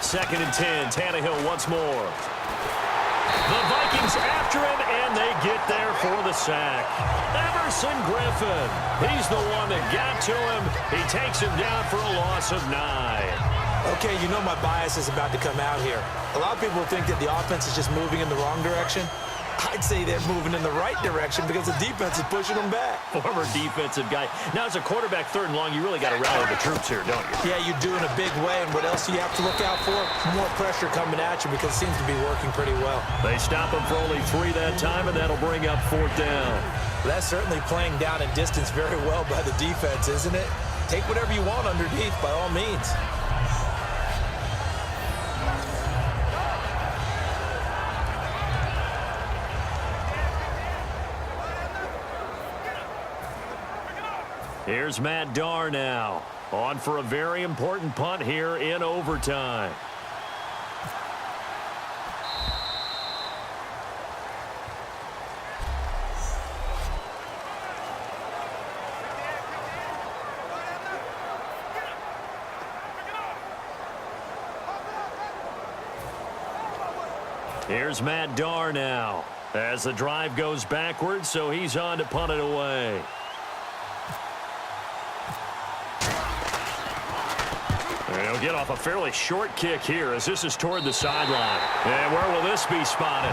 2nd and 10. Tannehill once more. The Vikings after him, and they get there for the sack. Everson Griffin. He's the one that got to him. He takes him down for a loss of 9. Okay, you know my bias is about to come out here. A lot of people think that the offense is just moving in the wrong direction. I'd say they're moving in the right direction because the defense is pushing them back. Former defensive guy. Now, as a quarterback, 3rd and long, you really got to rally the troops here, don't you? Yeah, you do in a big way. And what else do you have to look out for? More pressure coming at you because it seems to be working pretty well. They stop him for only 3 that time, and that'll bring up 4th down. Well, that's certainly playing down in distance very well by the defense, isn't it? Take whatever you want underneath by all means. Here's Matt Darr now, on for a very important punt here in overtime. Here's Matt Darr now, as the drive goes backwards, so he's on to punt it away. He'll get off a fairly short kick here as this is toward the sideline. And where will this be spotted?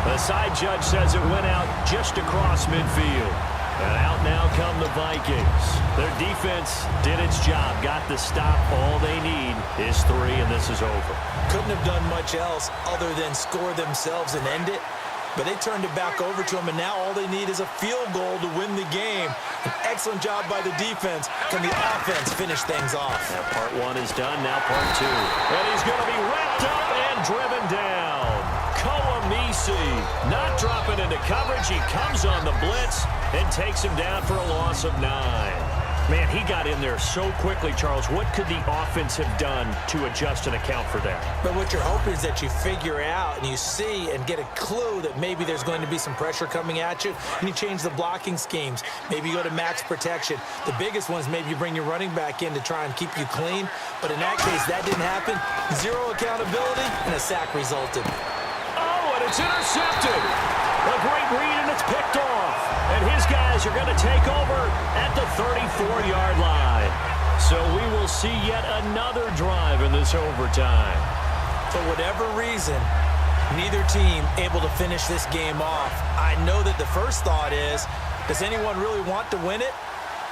The side judge says it went out just across midfield. And out now come the Vikings. Their defense did its job, got the stop. All they need is 3, and this is over. Couldn't have done much else other than score themselves and end it. But they turned it back over to him, and now all they need is a field goal to win the game. An excellent job by the defense. Can the offense finish things off? Now part 1 is done, now part 2. And he's going to be wrapped up and driven down. Koamisi not dropping into coverage. He comes on the blitz and takes him down for a loss of 9. Man, he got in there so quickly, Charles. What could the offense have done to adjust and account for that? But what you're hoping is that you figure out and you see and get a clue that maybe there's going to be some pressure coming at you, and you change the blocking schemes. Maybe you go to max protection. The biggest one is maybe you bring your running back in to try and keep you clean. But in that case, that didn't happen. 0 accountability, and a sack resulted. Oh, and it's intercepted. A great read, and it's picked off. And his guys are going to take over at the 34-yard line. So we will see yet another drive in this overtime. For whatever reason, neither team able to finish this game off. I know that the first thought is, does anyone really want to win it?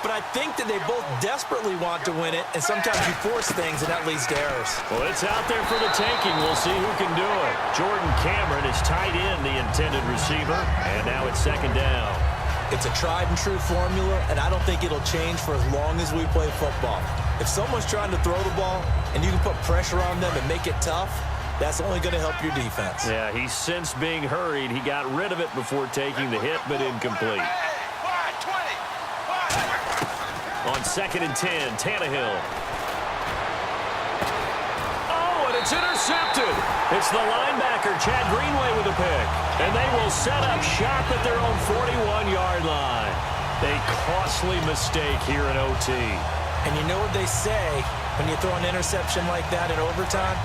But I think that they both desperately want to win it, and sometimes you force things, and that leads to errors. Well, it's out there for the taking. We'll see who can do it. Jordan Cameron is tight end, the intended receiver, and now it's 2nd down. It's a tried-and-true formula, and I don't think it'll change for as long as we play football. If someone's trying to throw the ball, and you can put pressure on them and make it tough, that's only going to help your defense. Yeah, he's since being hurried. He got rid of it before taking the hit, but incomplete. On 2nd and 10, Tannehill. Oh, and it's intercepted. It's the linebacker, Chad Greenway, with a pick. And they will set up shop at their own 41-yard line. A costly mistake here in OT. And you know what they say when you throw an interception like that in overtime?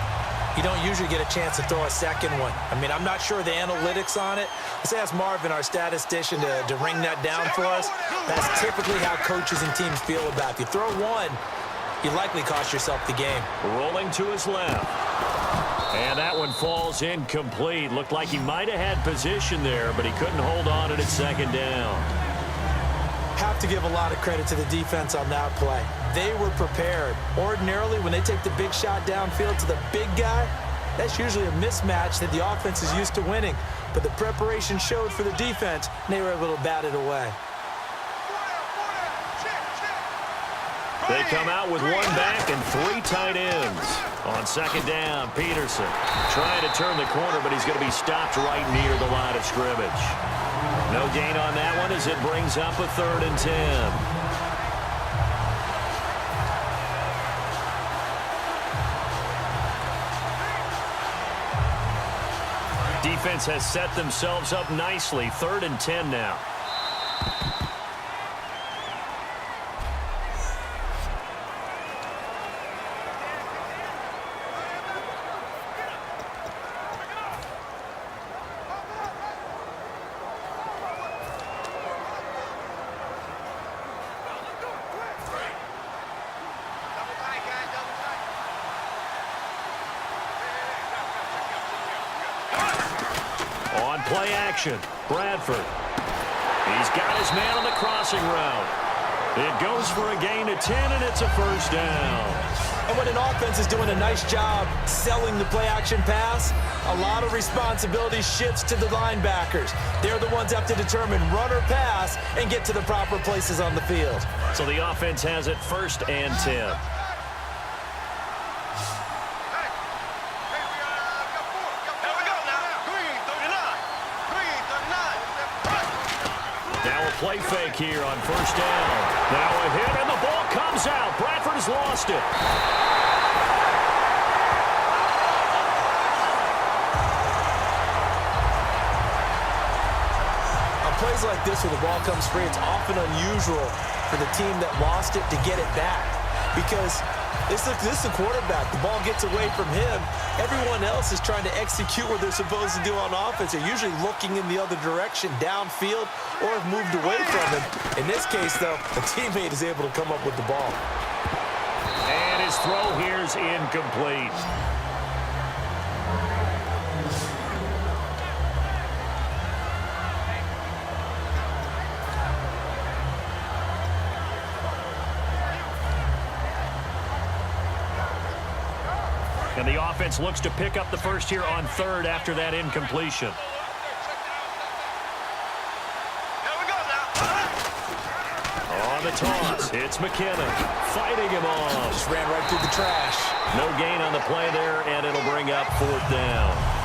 You don't usually get a chance to throw a second one. I mean, I'm not sure the analytics on it. Let's ask Marvin, our statistician, to ring that down for us. That's typically how coaches and teams feel about it. If you throw one, you likely cost yourself the game. Rolling to his left. And that one falls incomplete. Looked like he might have had position there, but he couldn't hold on at 2nd down. Have to give a lot of credit to the defense on that play. They were prepared. Ordinarily, when they take the big shot downfield to the big guy, that's usually a mismatch that the offense is used to winning. But the preparation showed for the defense, and they were able to bat it away. They come out with 1 back and 3 tight ends. On 2nd down, Peterson trying to turn the corner, but he's going to be stopped right near the line of scrimmage. No gain on that one as it brings up a 3rd and 10. Defense has set themselves up nicely. 3rd and 10 now. play action. Bradford. He's got his man on the crossing route. It goes for a gain of 10, and it's a first down. And when an offense is doing a nice job selling the play-action pass, a lot of responsibility shifts to the linebackers. They're the ones that have to determine run or pass and get to the proper places on the field. So the offense has it 1st and 10. Play fake here on 1st down. Now a hit, and the ball comes out. Bradford has lost it. On plays like this where the ball comes free, it's often unusual for the team that lost it to get it back. Because this is the quarterback. The ball gets away from him. Everyone else is trying to execute what they're supposed to do on offense. They're usually looking in the other direction, downfield, or have moved away from him. In this case, though, a teammate is able to come up with the ball. And his throw here is incomplete. And the offense looks to pick up the first here on 3rd after that incompletion. On the toss, it's McKinnon fighting him off. Just ran right through the trash. No gain on the play there, and it'll bring up 4th down.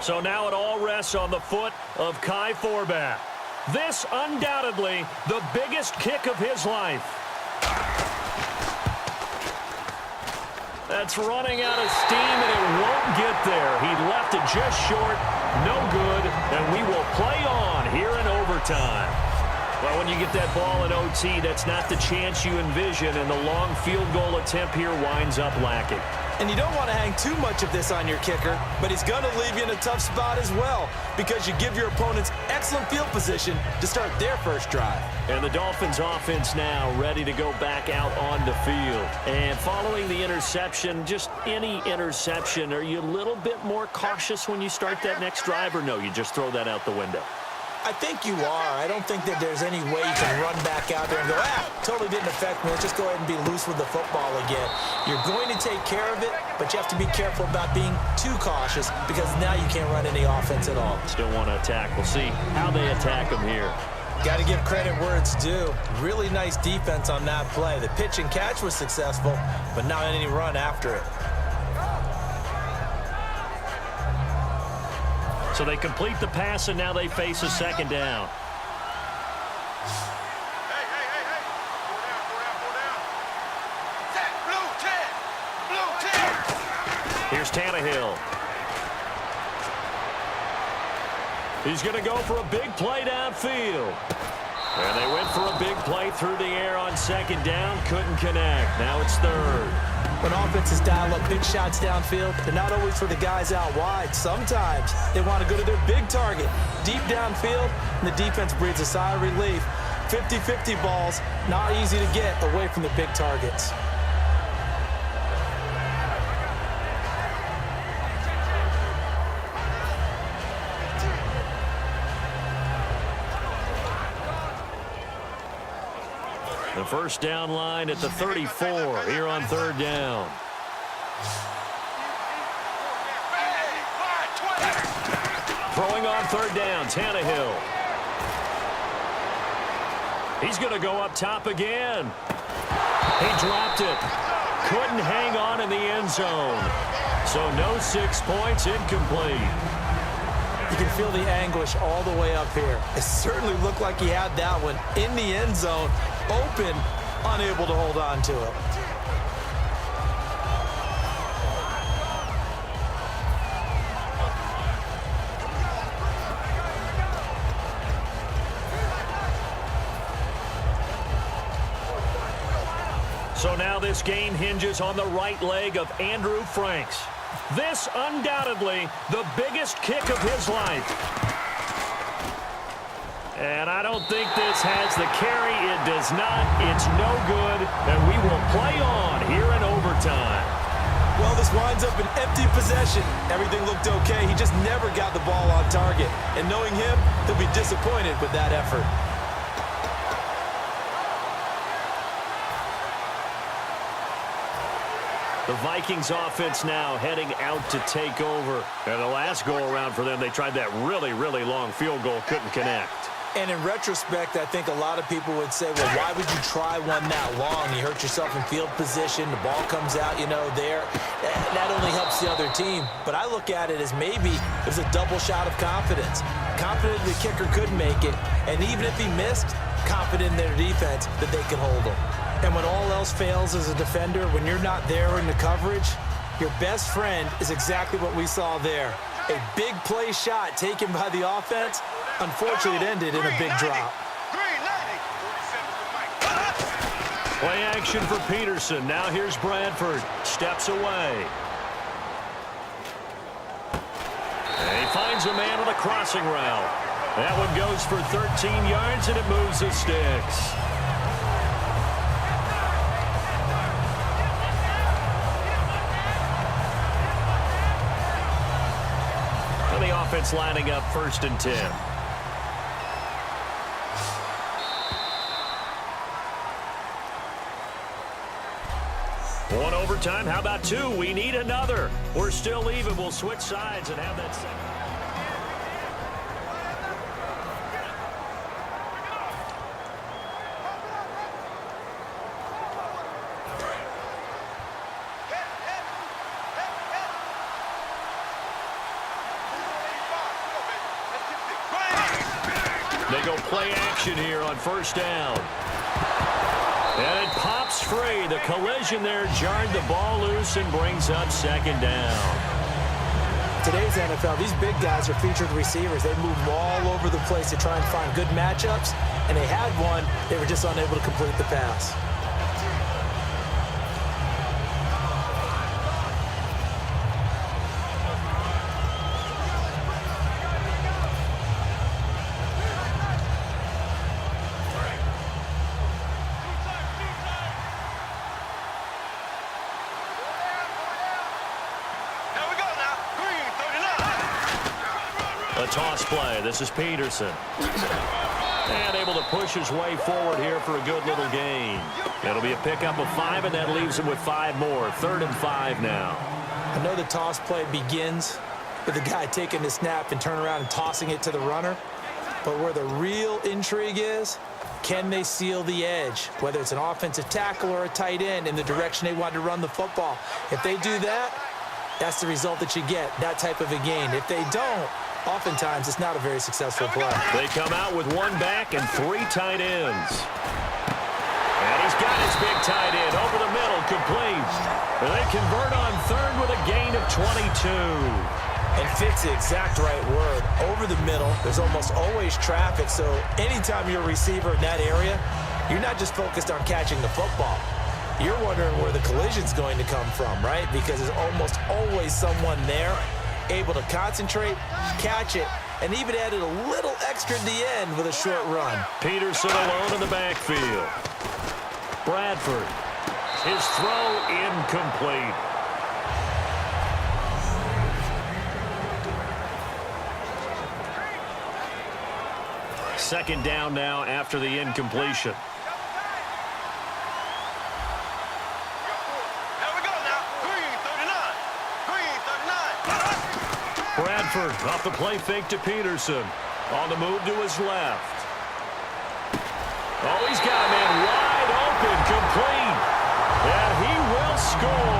So now it all rests on the foot of Kai Forbath. This undoubtedly the biggest kick of his life. That's running out of steam, and it won't get there. He left it just short, no good, and we will play on here in overtime. Well, when you get that ball in OT, that's not the chance you envision, and the long field goal attempt here winds up lacking. And you don't want to hang too much of this on your kicker, but he's going to leave you in a tough spot as well because you give your opponents excellent field position to start their first drive. And the Dolphins offense now ready to go back out on the field. And following the interception, just any interception, are you a little bit more cautious when you start that next drive, or no, you just throw that out the window? I think you are. I don't think that there's any way you can run back out there and go, totally didn't affect me. Let's just go ahead and be loose with the football again. You're going to take care of it, but you have to be careful about being too cautious because now you can't run any offense at all. Still want to attack. We'll see how they attack them here. Got to give credit where it's due. Really nice defense on that play. The pitch and catch was successful, but not any run after it. So they complete the pass, and now they face a 2nd down. Here's Tannehill. He's going to go for a big play downfield. And they went for a big play through the air on 2nd down. Couldn't connect. Now it's 3rd. When offenses dial up big shots downfield, they're not always for the guys out wide. Sometimes they want to go to their big target, deep downfield, and the defense breathes a sigh of relief. 50-50 balls, not easy to get away from the big targets. The first down line at the 34 here on 3rd down. Throwing on 3rd down, Tannehill. He's going to go up top again. He dropped it. Couldn't hang on in the end zone. So no 6 points, incomplete. You can feel the anguish all the way up here. It certainly looked like he had that one in the end zone, open, unable to hold on to it. So now this game hinges on the right leg of Andrew Franks. This undoubtedly the biggest kick of his life. And I don't think this has the carry. It does not. It's no good. And we will play on here in overtime. Well, this winds up an empty possession. Everything looked okay. He just never got the ball on target. And knowing him, he'll be disappointed with that effort. The Vikings offense now heading out to take over. And the last go-around for them, they tried that really, really long field goal, couldn't connect. And in retrospect, I think a lot of people would say, well, why would you try one that long? You hurt yourself in field position. The ball comes out, there. That only helps the other team. But I look at it as maybe it was a double shot of confidence. Confident the kicker could make it. And even if he missed, confident in their defense that they can hold him. And when all else fails as a defender, when you're not there in the coverage, your best friend is exactly what we saw there. A big play shot taken by the offense. Unfortunately, it ended in a big drop. Play action for Peterson. Now here's Bradford. Steps away. And he finds a man on the crossing route. That one goes for 13 yards, and it moves the sticks. And the offense lining up 1st and 10. One overtime. How about 2? We need another. We're still even. We'll switch sides and have that second. They go play action here on 1st down. And it pops free. The collision there jarred the ball loose and brings up 2nd down. Today's NFL, these big guys are featured receivers. They move all over the place to try and find good matchups. And they had one. They were just unable to complete the pass. A toss play. This is Peterson. And able to push his way forward here for a good little gain. It'll be a pickup of 5, and that leaves him with 5 more. 3rd and 5 now. I know the toss play begins with the guy taking the snap and turn around and tossing it to the runner. But where the real intrigue is, can they seal the edge? Whether it's an offensive tackle or a tight end in the direction they want to run the football. If they do that, that's the result that you get, that type of a gain. If they don't, oftentimes it's not a very successful play. They come out with 1 back and 3 tight ends. And he's got his big tight end over the middle, complete. And they convert on 3rd with a gain of 22. And fit's the exact right word. Over the middle, there's almost always traffic, so anytime you're a receiver in that area, you're not just focused on catching the football. You're wondering where the collision's going to come from, right? Because there's almost always someone there able to concentrate, catch it, and even added a little extra at the end with a short run. Peterson alone in the backfield. Bradford. His throw incomplete. Second down now after the incompletion. Bradford off the play fake to Peterson. On the move to his left. Oh, he's got a man wide open, complete. And he will score.